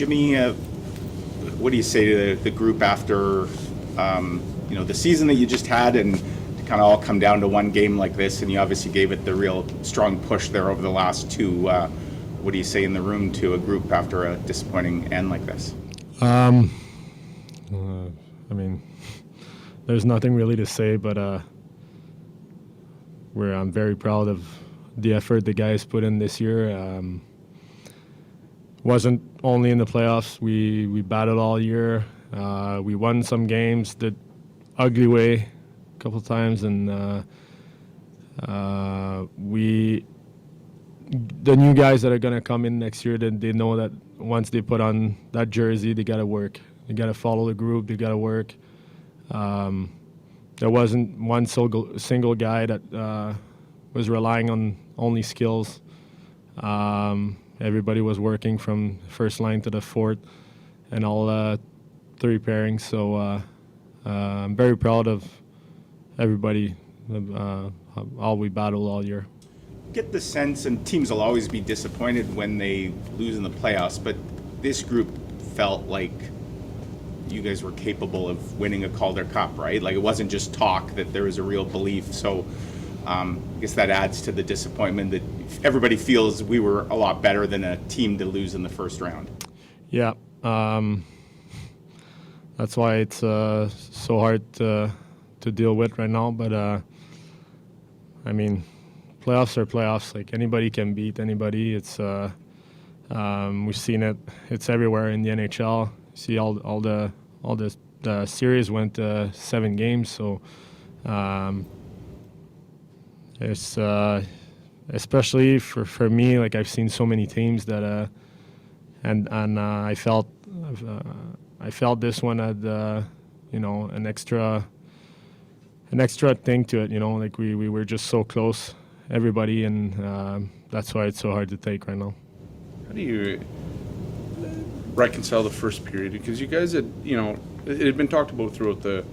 Jimmy, what do you say to the group after the season that you just had, and to kind of all come down to one game like this, and you obviously gave it the real strong push there over the last two. What do you say in the room to a group after a disappointing end like this? I mean, there's nothing really to say, but I'm very proud of the effort the guys put in this year. Wasn't only in the playoffs. We battled all year. We won some games the ugly way a couple times, and the new guys that are going to come in next year, they know that once they put on that jersey, they got to work. They got to follow the group. They got to work. There wasn't one single guy that was relying on only skills. Everybody was working from first line to the fourth and all three pairings. So I'm very proud of everybody, all we battled all year. Get the sense, and teams will always be disappointed when they lose in the playoffs, but this group felt like you guys were capable of winning a Calder Cup, right? Like, it wasn't just talk, that there was a real belief. So I guess that adds to the disappointment that everybody feels we were a lot better than a team to lose in the first round. Yeah. That's why it's so hard to deal with right now. But, I mean, playoffs are playoffs. Like, anybody can beat anybody. It's we've seen it. It's everywhere in the NHL. You see all the series went 7 games. So it's especially for me. Like, I've seen so many teams that and I felt this one had an extra thing to it. Like we were just so close, everybody, and that's why it's so hard to take right now. How do you reconcile the first period? Because you guys had, it had been talked about throughout the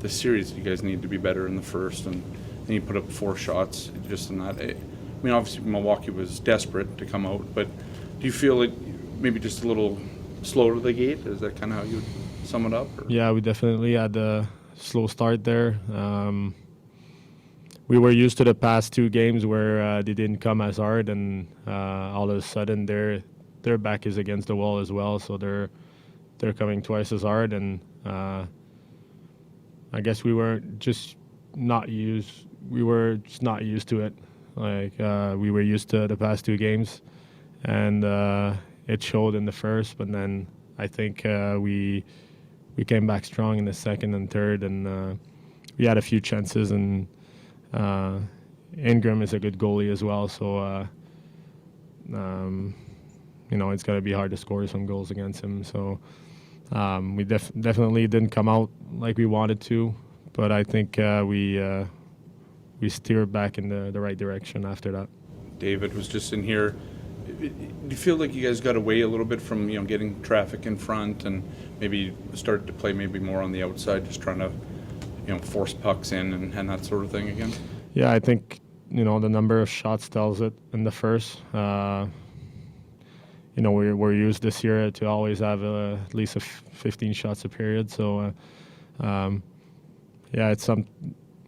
series. You guys need to be better in the first, and then you put up 4 shots just in that. I mean, obviously Milwaukee was desperate to come out, but do you feel like maybe just a little slow to the gate? Is that kind of how you would sum it up? Or? Yeah, we definitely had a slow start there. We were used to the past 2 games where they didn't come as hard, and all of a sudden their back is against the wall as well, so they're coming twice as hard, and I guess we were just not used to it. Like we were used to the past 2 games, and it showed in the first, but then I think we came back strong in the second and third, and we had a few chances, and Ingram is a good goalie as well, so it's going to be hard to score some goals against him. So we definitely didn't come out like we wanted to, but I think we steered back in the right direction after that. David was just in here. Do you feel like you guys got away a little bit from getting traffic in front, and maybe started to play maybe more on the outside, just trying to force pucks in and that sort of thing again? Yeah, I think the number of shots tells it in the first. We're used this year to always have at least 15 shots a period. So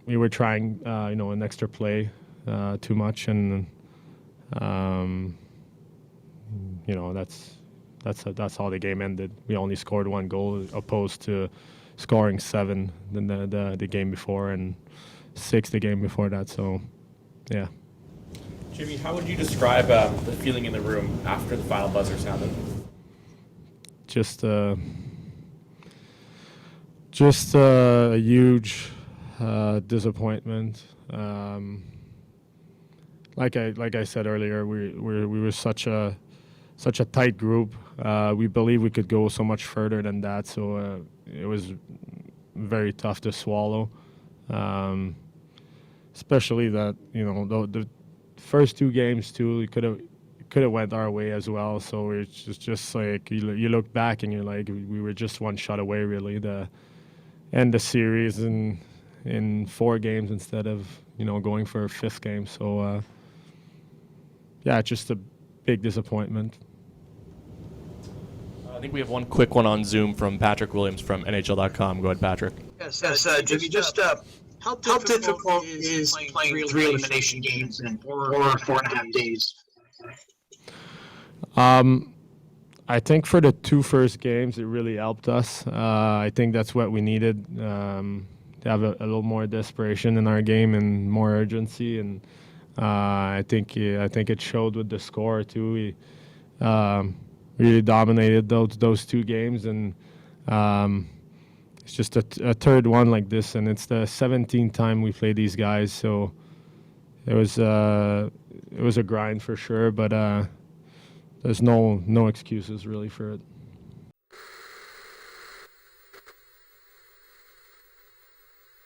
we were trying an extra play too much, and that's how the game ended. We only scored 1 goal opposed to scoring 7 the game before and 6 the game before that. So, yeah. Jimmy, how would you describe the feeling in the room after the final buzzer sounded? Just a huge disappointment. Like I said earlier, we were such a tight group. We believe we could go so much further than that. So it was very tough to swallow, especially that the first 2 games too. It could have went our way as well. So it's just like you look back and you're like, we were just 1 shot away really to end the series in 4 games instead of going for a 5th game. So just a big disappointment. think we have one quick one on Zoom from Patrick Williams from NHL.com. Go ahead, Patrick. Yes, Jimmy, just how difficult is playing 3 elimination games in 4.5 days? I think for the 2 first games, it really helped us. I think that's what we needed, to have a little more desperation in our game and more urgency. And I think it showed with the score too. We really dominated those 2 games, and it's just a third one like this, and it's the 17th time we played these guys. So it was a grind for sure, but there's no excuses really for it.